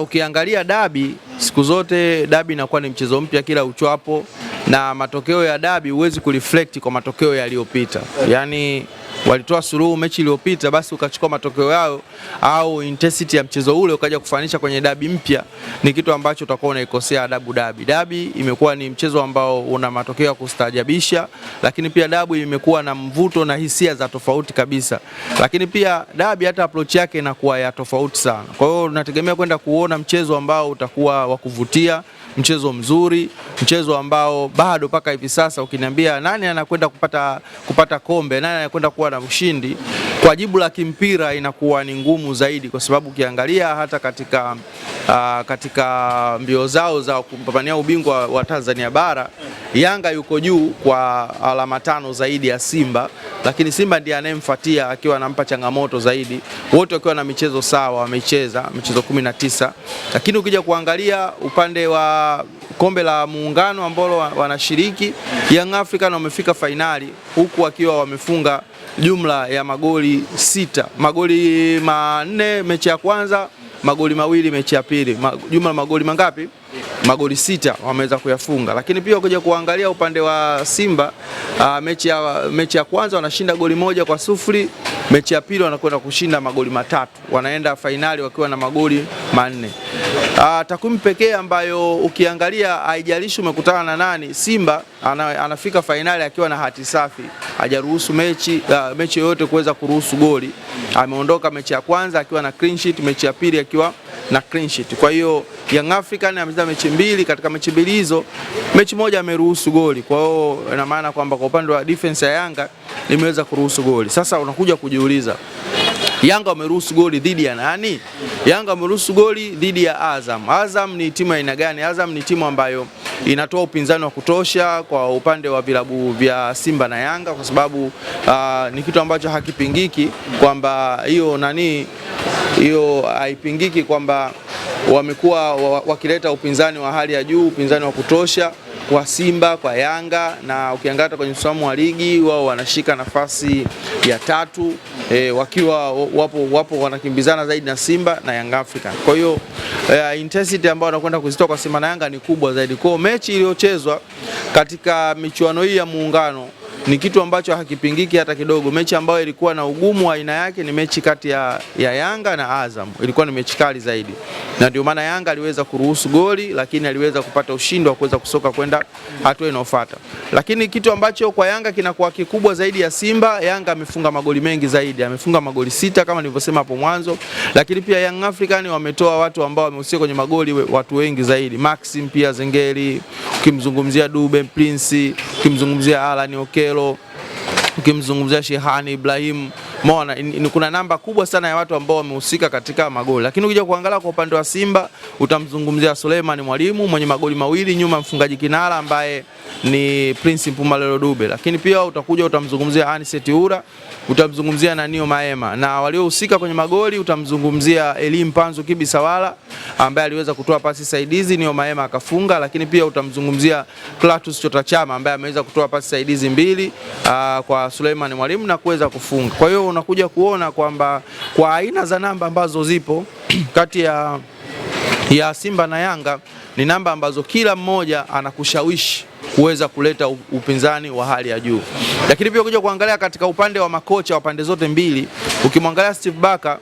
Ukiangalia dabi, siku zote dabi inakuwa ni mchezo mpya kila uchwapo, na matokeo ya dabi huwezi kureflect kwa matokeo yaliyopita. Yani walitoa suluhu mechi iliyopita, basi ukachukua matokeo yao au intensity ya mchezo ule ukaja kufanisha kwenye dabi mpya, ni kitu ambacho utakuwa unaikosea adabu dabi. Dabi imekuwa ni mchezo ambao una matokeo ya kustaajabisha, lakini pia dabi imekuwa na mvuto na hisia za tofauti kabisa. Lakini pia dabi hata approach yake inakuwa ya tofauti sana. Kwa hiyo tunategemea kwenda kuona mchezo ambao utakuwa wa kuvutia, mchezo mzuri, mchezo ambao bado paka hivi sasa ukiniambia nani anakwenda kupata kombe, nani anakwenda kuwa na ushindi, kwa jibu la kimpira inakuwa ni ngumu zaidi, kwa sababu ukiangalia hata katika mbio zao za kupambania ubingwa wa Tanzania bara, Yanga yuko juu kwa alama 5 zaidi ya Simba, lakini Simba ndiye anayemfuatia akiwa anampa changamoto zaidi. Wote wakiwa na michezo sawa, wamecheza michezo 19. Lakini ukija kuangalia upande wa kombe la muungano ambao wanashiriki, Young African wamefika fainali huku wakiwa wamefunga jumla ya magoli 6. Magoli 4 mechi ya kwanza, magoli 2 mechi ya pili. Jumla magoli mangapi? Magoli 6 wameweza kuyafunga. Lakini pia ukija kuangalia upande wa Simba, mechi ya kwanza wanashinda goli 1-0, mechi ya pili wanakwenda kushinda magoli 3. Wanaenda fainali wakiwa na magoli 4. Takwimu pekee ambayo ukiangalia haijalishi umekutana na nani, Simba anafika fainali akiwa na hati safi. Hajaruhusu mechi yoyote kuweza kuruhusu goli. Ameondoka mechi ya kwanza akiwa na clean sheet, mechi ya pili akiwa na clean sheet. Kwa hiyo Young African amecheza mechi 2, katika mechi 2 hizo mechi moja ameruhusu goli. Kwa hiyo ina maana kwamba kwa upande wa defense ya Yanga imeweza kuruhusu goli. Sasa unakuja kujiuliza, Yanga wameruhusu goli dhidi ya nani? Yanga wameruhusu goli dhidi ya Azam. Azam ni timu ya aina gani? Azam ni timu ambayo inatoa upinzani wa kutosha kwa upande wa vilabu vya Simba na Yanga, kwa sababu ni kitu ambacho hakipingiki kwamba hiyo haipingiki kwamba wamekuwa wakileta upinzani wa hali ya juu, upinzani wa kutosha kwa Simba, kwa Yanga, na ukiangalia kwenye msimamo wa ligi wao wanashika nafasi ya 3, wakiwa wapo wanakimbizana zaidi na Simba na Young African. Kwa hiyo intensity ambayo wanakwenda kuzitoa kwa Simba na Yanga ni kubwa zaidi. Kwa mechi iliyochezwa katika michuano hii ya muungano ni kitu ambacho hakipingiki hata kidogo. Mechi ambayo ilikuwa na ugumu wa aina yake ni mechi kati ya Yanga na Azam. Ilikuwa ni mechi kali zaidi, na ndio maana Yanga aliweza kuruhusu goli, lakini aliweza kupata ushindi wa kuweza kusoka kwenda hatua inayofuata. Lakini kitu ambacho kwa Yanga kinakuwa kikubwa zaidi ya Simba, Yanga amefunga magoli mengi zaidi, amefunga magoli 6 kama nilivyosema hapo mwanzo. Lakini pia Young African wametoa watu ambao wamehusika kwenye magoli, watu wengi zaidi. Maxim pia Zengeli, ukimzungumzia Dube Prince, ukimzungumzia Alan Okelo, ukimzungumzia Shehani Ibrahim, kuna namba kubwa sana ya watu ambao wamehusika katika magoli. Lakini ukija kuangalia kwa upande wa Simba, utamzungumzia Suleiman Mwalimu mwenye magoli 2 nyuma mfungaji kinara ambaye ni Prince Mpumalelo Dube. Lakini pia utamzungumzia Aniseti Ura, utamzungumzia Nanio Maema, na waliohusika kwenye magoli utamzungumzia Elim Panzo Kibisawala ambaye aliweza kutoa pasi saidizi, Nio Maema akafunga. Lakini pia utamzungumzia Clatous Chota Chama ambaye ameweza kutoa pasi saidizi 2 kwa Suleiman Mwalimu na kuweza kufunga. Kwa hiyo unakuja kuona kwamba kwa aina za namba ambazo zipo kati ya Simba na Yanga ni namba ambazo kila mmoja anakushawishi kuweza kuleta upinzani wa hali ya juu. Lakini pia ukija kuangalia katika upande wa makocha wa pande zote mbili, ukimwangalia Steve Barker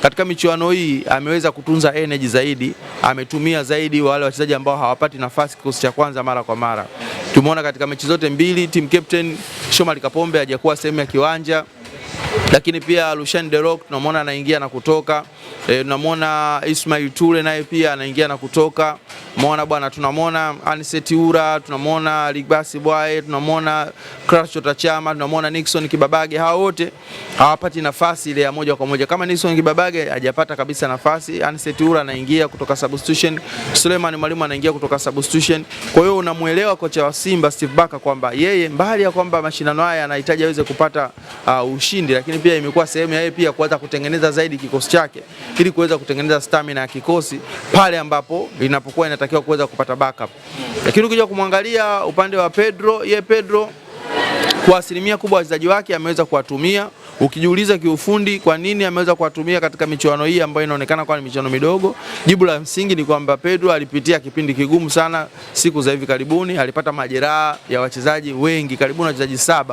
katika michuano hii ameweza kutunza energy zaidi, ametumia zaidi wale wachezaji ambao hawapati nafasi kikosi cha kwanza mara kwa mara. Tumeona katika mechi zote mbili team captain Shomari Kapombe hajakuwa sehemu ya kiwanja, lakini pia Lucien Delok tunamwona anaingia na kutoka. Tunamwona Ismail Ture naye pia anaingia na kutoka. Tunamwona Aniseti Ura, tunamwona Ligbasi Bwae, tunamwona Clatous Chota Chama, tunamwona Nixon Kibabage. Hao wote hawapati nafasi ile ya moja kwa moja. Kama Nixon Kibabage hajapata kabisa nafasi, Aniseti Ura anaingia kutoka substitution, Suleiman Mwalimu anaingia kutoka substitution. Kwa hiyo unamuelewa kocha wa Simba Steve Barker kwamba yeye mbali ya kwamba mashindano haya anahitaji aweze kupata ushindi, lakini pia imekuwa sehemu ya yeye pia kuweza kutengeneza zaidi kikosi chake ili kuweza kutengeneza stamina ya kikosi pale ambapo inapokuwa inatakiwa kuweza kupata backup. Lakini ukija kumwangalia upande wa Pedro kwa asilimia kubwa wachezaji wake ameweza kuwatumia Ukijiuliza kiufundi kwa nini ameweza kuwatumia katika michuano hii ambayo inaonekana kwa ni michuano midogo, jibu la msingi ni kwamba Pedro alipitia kipindi kigumu sana siku za hivi karibuni. Alipata majeraha ya wachezaji wengi, karibu na wachezaji 7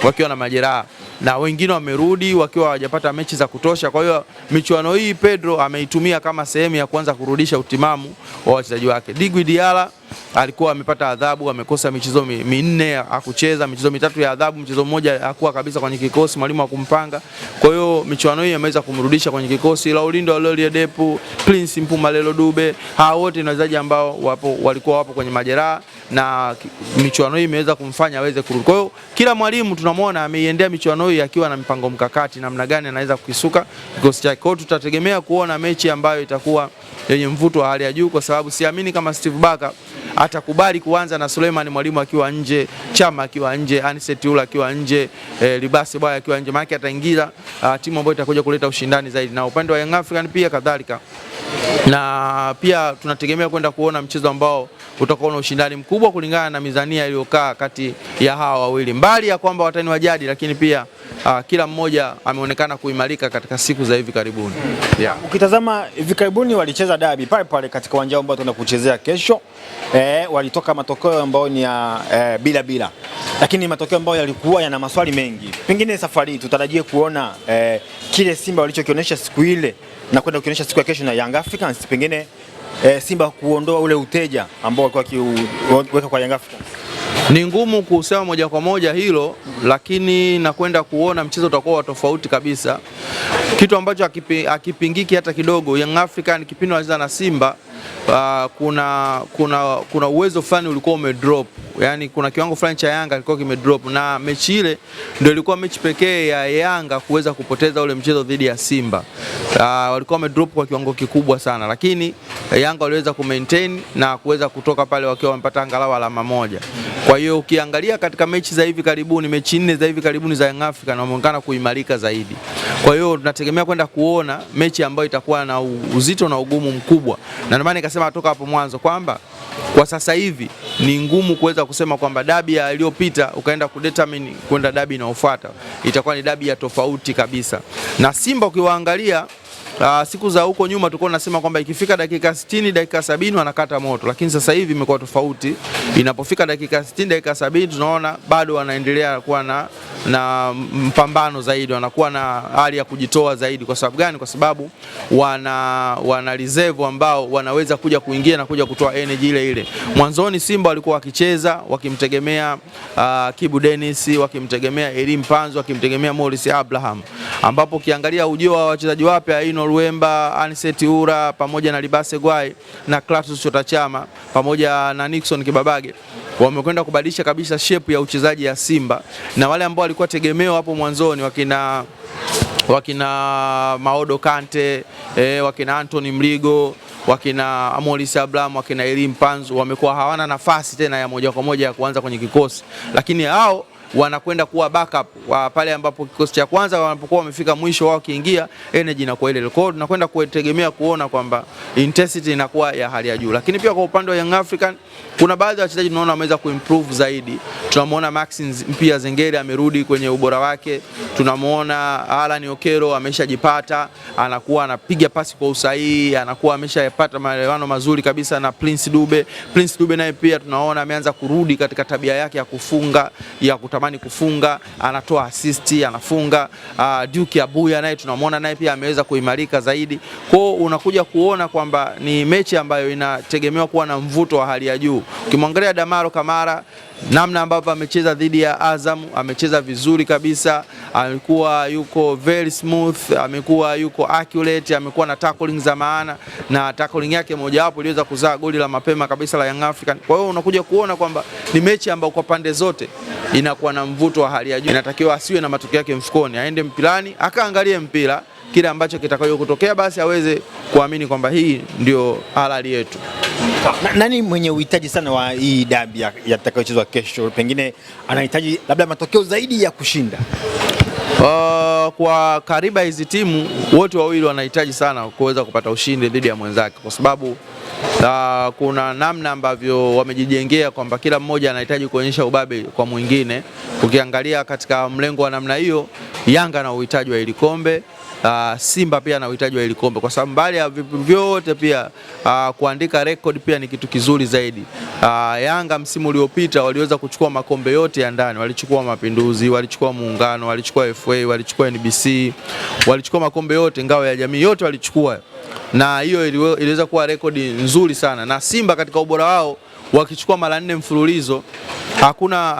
wakiwa na majeraha, na wengine wamerudi wakiwa hawajapata mechi za kutosha. Kwa hiyo michuano hii Pedro ameitumia kama sehemu ya kuanza kurudisha utimamu wa wachezaji wake. Djigui Diarra alikuwa amepata adhabu, amekosa michezo minne akucheza, michezo 3 ya adhabu, mchezo mmoja hakuwa kabisa kwenye kikosi, mwalimu akumpanga. Kwa hiyo michuano hii imeweza kumrudisha kwenye kikosi. Laurindo Alolie Depu, Prince Mpumelelo Dube, hao wote ni wachezaji ambao walikuwa wapo kwenye majeraha, na michuano hii imeweza kumfanya aweze kurudi. Kwa hiyo kila mwalimu tunamwona ameiendea michuano hii akiwa na mpango mkakati namna gani anaweza kukisuka kikosi chake. Kwa hiyo tutategemea kuona mechi ambayo itakuwa yenye mvuto wa hali ya juu, kwa sababu siamini kama Steve Barker atakubali kuanza na Suleiman Mwalimu akiwa nje, Chama akiwa nje, Anicet Ula akiwa nje, Libase Boy akiwa nje. Maana ataingiza timu ambayo itakuja kuleta ushindani zaidi, na upande wa Young African pia kadhalika. Na pia tunategemea kwenda kuona mchezo ambao utakuwa na ushindani mkubwa kulingana na mizania iliyokaa kati ya hawa wawili. Mbali ya kwamba watani wa jadi, lakini pia kila mmoja ameonekana kuimarika katika siku za hivi karibuni. Yeah. Ukitazama hivi karibuni walicheza dabi pale pale katika uwanja ambao tunaenda kuchezea kesho. Walitoka matokeo ambayo ni ya bila. Lakini matokeo ambayo yalikuwa yana maswali mengi. Pengine safari tutarajie kuona kile Simba walichokionyesha siku ile na kwenda kuonyesha siku ya kesho na Young Africans, pengine Simba kuondoa ule uteja ambao walikuwa kiweka kwa Young Africans. Ni ngumu kusema moja kwa moja hilo, lakini nakwenda kuona mchezo utakuwa tofauti kabisa. Kitu ambacho hakipingiki hata kidogo, Young African kipindi wanacheza na Simba kuna uwezo fulani ulikuwa umedrop. Yani kuna kiwango fulani cha Yanga kilikuwa kimedrop, na mechi ile ndio ilikuwa mechi pekee ya Yanga kuweza kupoteza ule mchezo dhidi ya Simba. Walikuwa wamedrop kwa kiwango kikubwa sana, lakini Yanga waliweza kumaintain na kuweza kutoka pale wakiwa wamepata angalau alama moja. Kwa hiyo ukiangalia katika mechi za hivi karibuni, mechi 4 za hivi karibuni za Young African wameonekana kuimarika zaidi. Kwa hiyo tunategemea kwenda kuona mechi ambayo itakuwa na uzito na ugumu mkubwa. Na ndio maana nikasema toka hapo mwanzo kwamba kwa sasa hivi ni ngumu kuweza kusema kwamba dabi iliyopita ukaenda kudetermine kwenda dabi inayofuata itakuwa ni dabi ya tofauti kabisa. Na Simba ukiwaangalia siku za huko nyuma tulikuwa tunasema kwamba ikifika dakika 60 dakika 70 wanakata moto, lakini sasa hivi imekuwa tofauti. Inapofika dakika 60 dakika 70 tunaona bado wanaendelea kuwa na mpambano zaidi, wanakuwa na hali ya kujitoa zaidi. Kwa sababu gani? Kwa sababu wana reserve ambao wanaweza kuja kuingia na kuja kutoa energy ile. Mwanzoni Simba walikuwa wakicheza wakimtegemea Kibu Dennis, wakimtegemea Elim Panzo, wakimtegemea Morris Abraham, ambapo ukiangalia ujio wa wachezaji wapya Aino Luemba, Anicet Ura pamoja na Libase Boy na Clatous Chota Chama pamoja na Nixon Kibabage wamekwenda kubadilisha kabisa shape ya uchezaji ya Simba, na wale ambao walikuwa tegemeo hapo mwanzoni wakina Maodo Kante, wakina Anthony Mligo, wakina Morris Abraham, wakina Elim Panzo wamekuwa hawana nafasi tena ya moja kwa moja ya kuanza kwenye kikosi, lakini hao wanakwenda kuwa backup pale ambapo kikosi cha kwanza wanapokuwa wamefika mwisho wao kiingia, energy inakuwa ile. Kwa hiyo tunakwenda kutegemea kuona kwamba intensity inakuwa ya hali ya juu. Lakini pia kwa upande wa Young African kuna baadhi ya wachezaji tunaona wameweza kuimprove zaidi. Tunamwona Maxence Mpia Zengeri amerudi kwenye ubora wake. Tunamwona Alan Okero ameshajipata, anakuwa anapiga pasi kwa usahihi, anakuwa ameshapata maelewano mazuri kabisa na Prince Dube. Prince Dube naye pia tunaona ameanza kurudi katika tabia yake ya kufunga, ya kutamani kufunga, anatoa assist, anafunga. Duke Abuya naye tunamwona naye pia ameweza kuimarika zaidi. Kwa hiyo unakuja kuona kwamba ni mechi ambayo inategemewa kuwa na mvuto wa hali ya juu. Ukimwangalia Damaro Kamara namna ambavyo amecheza dhidi ya Azam, amecheza vizuri kabisa, amekuwa yuko very smooth, amekuwa yuko accurate, amekuwa na tackling za maana, na tackling yake mojawapo iliweza kuzaa goli la mapema kabisa la Young African. Kwa hiyo unakuja kuona kwamba ni mechi ambayo kwa pande zote inakuwa na mvuto wa hali ya juu. Inatakiwa asiwe na matokeo yake mfukoni, aende mpilani, akaangalie mpira, kile ambacho kitakayo kutokea basi aweze kuamini kwamba hii ndio halali yetu. Nani mwenye uhitaji sana wa hii dabi yatakayochezwa kesho? Pengine anahitaji labda matokeo zaidi ya kushinda. Kwa kariba hizi timu wote wawili wanahitaji sana kuweza kupata ushindi dhidi ya mwenzake, kwa sababu kuna namna ambavyo wamejijengea kwamba kila mmoja anahitaji kuonyesha ubabe kwa mwingine. Ukiangalia katika mlengo wa namna hiyo, Yanga na uhitaji wa ile kombe, Simba pia na uhitaji wa ile kombe, kwa sababu mbali ya vitu vyote pia kuandika record pia ni kitu kizuri zaidi. Yanga msimu uliopita waliweza kuchukua makombe yote ya ndani, walichukua Mapinduzi, walichukua Muungano, walichukua FA, walichukua NBC, walichukua makombe yote, ngao ya jamii yote walichukua, na hiyo iliweza kuwa rekodi nzuri sana. Na Simba katika ubora wao wakichukua mara 4 mfululizo, hakuna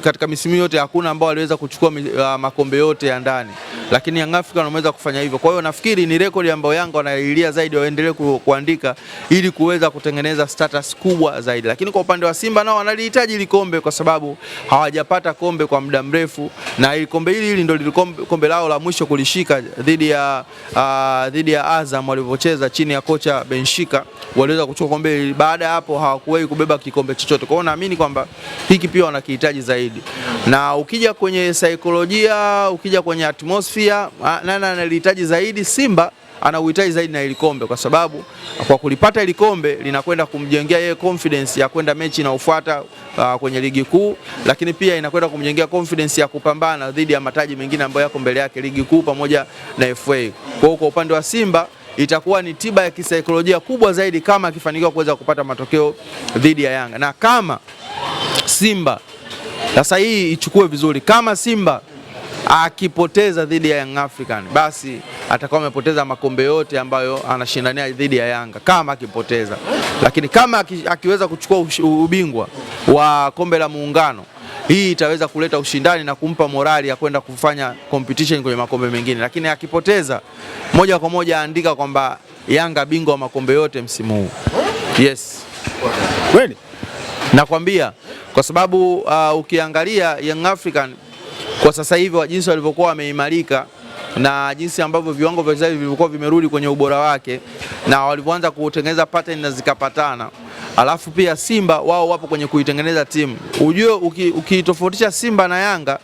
katika misimu yote hakuna ambao waliweza kuchukua makombe yote ya ndani, lakini Young Africans wameweza kufanya hivyo. Kwa hiyo nafikiri ni rekodi ambayo Yanga wanailia zaidi, waendelee kuandika ili kuweza kutengeneza status kubwa zaidi. Lakini kwa upande wa Simba nao wanalihitaji ile kombe, kwa sababu hawajapata kombe kwa muda mrefu, na ile kombe hili ndio kombe lao la mwisho kulishika dhidi ya Azam walivyocheza chini ya kocha Benshika, waliweza kuchukua kombe. Baada ya hapo hawakuwahi kubeba kikombe chochote. Kwa hiyo naamini kwamba hiki pia wanakihitaji zaidi. Na ukija kwenye saikolojia, ukija kwenye atmosphere, nani analihitaji zaidi? Simba ana uhitaji zaidi na ile kombe, kwa sababu kwa kulipata ile kombe linakwenda kumjengea yeye confidence ya kwenda mechi inayofuata kwenye ligi kuu, lakini pia inakwenda kumjengea confidence ya kupambana dhidi ya mataji mengine ambayo yako mbele yake, ligi kuu pamoja na FA. Kwa hiyo kwa upande wa Simba itakuwa ni tiba ya kisaikolojia kubwa zaidi kama akifanikiwa kuweza kupata matokeo dhidi ya Yanga. Na kama Simba, sasa hii ichukue vizuri, kama Simba akipoteza dhidi ya Young African, basi atakuwa amepoteza makombe yote ambayo anashindania dhidi ya Yanga, kama akipoteza. Lakini kama akiweza kuchukua ubingwa wa kombe la Muungano, hii itaweza kuleta ushindani na kumpa morali ya kwenda kufanya competition kwenye makombe mengine. Lakini akipoteza, moja kwa moja andika kwamba Yanga bingwa wa makombe yote msimu huu. Yes. Kweli? Nakwambia, kwa sababu ukiangalia Young African kwa sasa hivi wa jinsi walivyokuwa wameimarika na jinsi ambavyo viwango vya wachezaji vilivyokuwa vimerudi kwenye ubora wake na walivyoanza kutengeneza pattern na zikapatana, alafu pia Simba wao wapo kwenye kuitengeneza timu. Ujue ukitofautisha Simba na Yanga,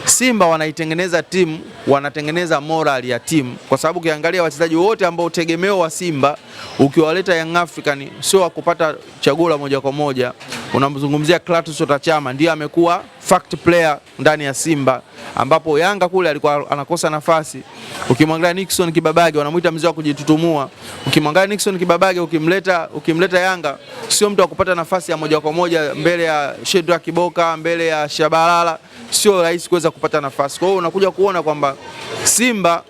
Simba wanaitengeneza timu, wanatengeneza moral ya timu, kwa sababu ukiangalia wachezaji wote ambao tegemeo wa Simba ukiwaleta Young African sio wakupata chaguo la moja kwa moja. Unamzungumzia Clatous Chama, ndiye amekuwa fact player ndani ya Simba, ambapo Yanga kule alikuwa anakosa nafasi. Ukimwangalia Nixon Kibabage wanamuita mzee wa kujitutumua. Ukimwangalia Nixon Kibabage ukimleta Yanga sio mtu wa kupata nafasi ya moja kwa moja mbele ya Shedrack Kiboka, mbele ya Shabalala, sio rahisi kuweza kupata nafasi. Kwa hiyo unakuja kuona kwamba Simba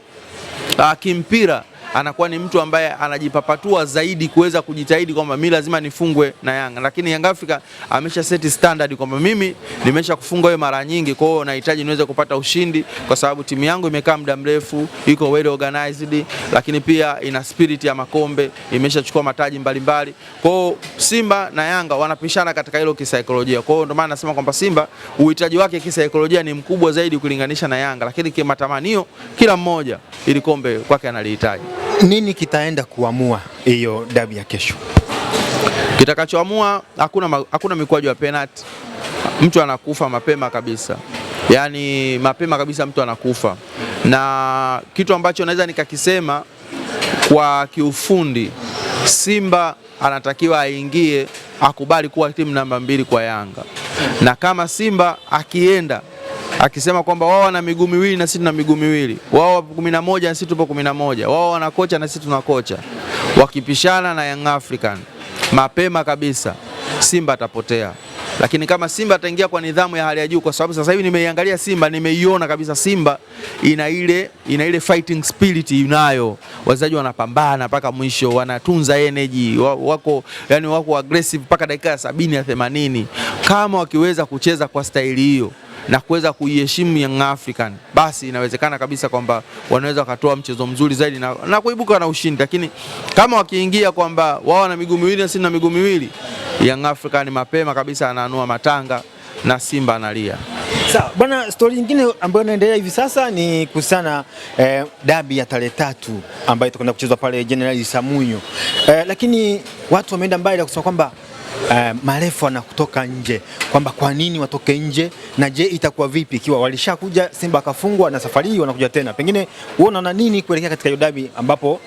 kimpira anakuwa ni mtu ambaye anajipapatua zaidi kuweza kujitahidi kwamba mimi lazima nifungwe na Yanga. Lakini Young Africa amesha set standard kwamba mimi nimesha kufunga wewe mara nyingi, kwa hiyo nahitaji niweze kupata ushindi kwa sababu timu yangu imekaa muda mrefu, iko well organized, lakini pia ina spirit ya makombe, imeshachukua mataji mbalimbali. Kwa hiyo Simba na Yanga wanapishana katika hilo kisaikolojia. Kwa hiyo ndio maana nasema kwamba Simba uhitaji wake kisaikolojia ni mkubwa zaidi kulinganisha na Yanga, lakini kimatamanio kila mmoja ili kombe kwake analihitaji. Nini kitaenda kuamua hiyo dabi ya kesho? Kitakachoamua, hakuna mikwaju ya penalty. Mtu anakufa mapema kabisa. Yaani mapema kabisa mtu anakufa. Na kitu ambacho naweza nikakisema kwa kiufundi, Simba anatakiwa aingie akubali kuwa timu namba 2 kwa Yanga. Na kama Simba akienda akisema kwamba wao wana miguu miwili na sisi tuna miguu miwili, wao wapo 11 na sisi tupo 11, wao wana kocha na sisi tuna kocha, wakipishana na Young African, mapema kabisa Simba atapotea. Lakini kama Simba ataingia kwa nidhamu ya hali ya juu, kwa sababu sasa hivi nimeiangalia Simba, nimeiona kabisa Simba ina ile fighting spirit, inayo wachezaji wanapambana mpaka mwisho, wanatunza energy, wako aggressive mpaka dakika ya 70 ya 80. Kama wakiweza kucheza kwa staili hiyo na kuweza kuiheshimu Young African, basi inawezekana kabisa kwamba wanaweza wakatoa mchezo mzuri zaidi na kuibuka na ushindi. Lakini kama wakiingia kwamba wao na miguu miwili na sisi na miguu miwili, Young African mapema kabisa anaanua matanga na Simba analia. Sawa bwana, story nyingine ambayo inaendelea hivi sasa ni kuhusiana dabi ya tarehe 3 ambayo itakwenda kuchezwa pale General Samunyo. Lakini watu wameenda mbali kusema kwamba marefu wanakutoka nje, kwamba kwa nini watoke nje, na je itakuwa vipi ikiwa walishakuja Simba akafungwa na safari hii wanakuja tena? Pengine unaona nini kuelekea katika hiyo dabi ambapo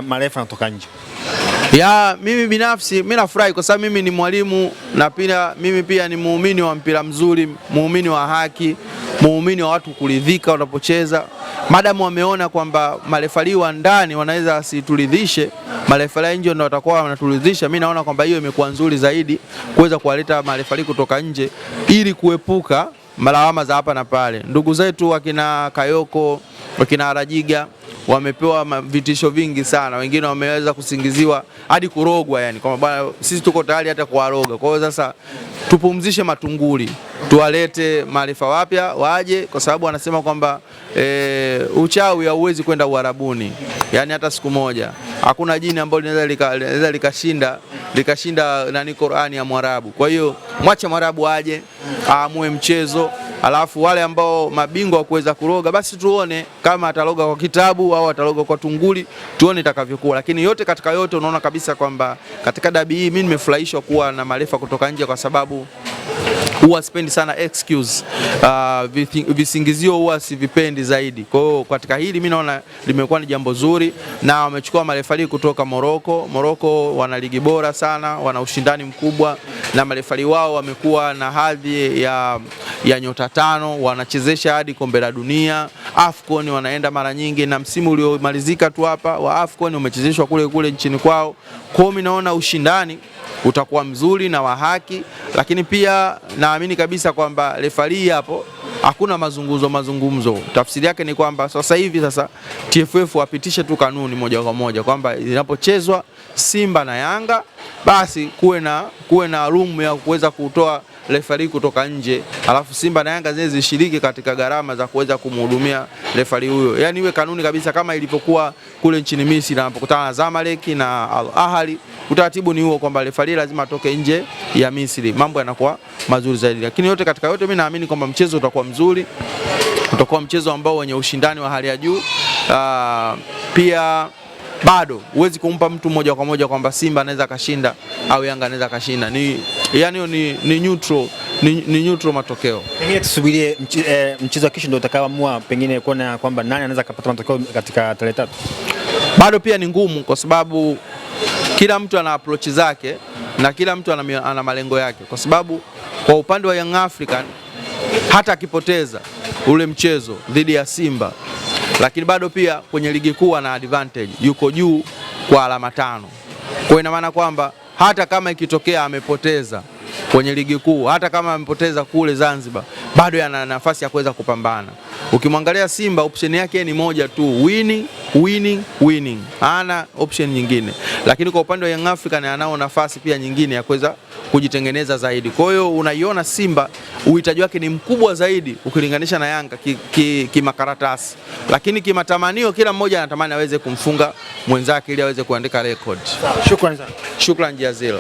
marefu wanatoka nje? Mimi binafsi mimi nafurahi kwa sababu mimi ni mwalimu na pia mimi pia ni muumini wa mpira mzuri, muumini wa haki, muumini wa watu kuridhika wanapocheza. Madamu wameona kwamba marefali wa ndani wanaweza asituridhishe, marefali nje ndio watakuwa wanaturidhisha. Mimi naona kwamba hiyo imekuwa nzuri zaidi kuweza kuwaleta marefali kutoka nje ili kuepuka malawama za hapa na pale. Ndugu zetu wakina Kayoko, wakina Arajiga wamepewa vitisho vingi sana, wengine wameweza kusingiziwa hadi kurogwa, yani kwamba bwana sisi tuko tayari hata kuwaroga. Kwa hiyo sasa tupumzishe matunguli, tuwalete maarifa wapya waje, kwa sababu wanasema kwamba uchawi hauwezi kwenda Uarabuni, yani hata siku moja. Hakuna jini ambalo linaweza likashinda nani Qur'ani ya Mwarabu. Kwa hiyo mwache Mwarabu aje aamue mchezo, alafu wale ambao mabingwa kuweza kuroga basi tuone kama ataloga kwa kitabu au ataloga kwa tunguli, tuone itakavyokuwa. Lakini yote katika yote unaona kabisa kwamba katika dabi hii mimi nimefurahishwa kuwa na marefa kutoka nje, kwa sababu huwa sipendi sana excuse, visingizio huwa sivipendi zaidi. Kwa hiyo katika hili mimi naona limekuwa ni jambo zuri, na wamechukua marefali kutoka Morocco. Morocco wana ligi bora sana, wana ushindani mkubwa, na marefali wao wamekuwa na hadhi ya nyota 5, wanachezesha hadi kombe la dunia. AFCON wanaenda mara nyingi, na msimu uliomalizika tu hapa wa AFCON umechezeshwa kule nchini kwao. Kwa hiyo mimi naona ushindani utakuwa mzuri na wa haki, lakini pia naamini kabisa kwamba refari hapo hakuna mazungumzo. Tafsiri yake ni kwamba sasa hivi TFF wapitishe tu kanuni moja kwa moja kwamba inapochezwa Simba na Yanga basi kuwe na room ya kuweza kutoa refari kutoka nje, alafu Simba na Yanga zishiriki katika gharama za kuweza kumhudumia refari huyo. Yani iwe kanuni kabisa kama ilivyokuwa kule nchini Misri wanapokutana na Zamalek na Al Ahly. Utaratibu ni huo kwamba refari lazima atoke nje ya Misri, mambo yanakuwa mazuri zaidi. Lakini yote katika yote mimi naamini kwamba mchezo utakuwa mzuri, utakuwa mchezo ambao wenye ushindani wa hali ya juu. Pia bado huwezi kumpa mtu moja kwa moja kwamba Simba anaweza kashinda au Yanga anaweza kashinda. Ni neutral matokeo. Pengine tusubirie mchezo wa kesho ndio utakaoamua pengine kuona kwamba nani anaweza kupata matokeo katika tarehe 3. Bado pia ni ngumu kwa sababu kila mtu ana approach zake na kila mtu ana malengo yake, kwa sababu kwa upande wa Young African hata akipoteza ule mchezo dhidi ya Simba, lakini bado pia kwenye ligi kuu ana advantage, yuko juu kwa alama 5. Kwa ina maana kwamba hata kama ikitokea amepoteza kwenye ligi kuu, hata kama amepoteza kule Zanzibar, bado yana nafasi ya kuweza kupambana. Ukimwangalia Simba option yake ni moja tu, winning. Hana option nyingine. Lakini kwa upande wa Young African anao nafasi pia nyingine ya kuweza kujitengeneza zaidi. Kwa hiyo unaiona Simba uhitaji wake ni mkubwa zaidi ukilinganisha na Yanga kimakaratasi. Lakini kimatamanio kila mmoja anatamani aweze kumfunga mwenzake ili aweze kuandika record. Shukrani sana. Shukrani jazila.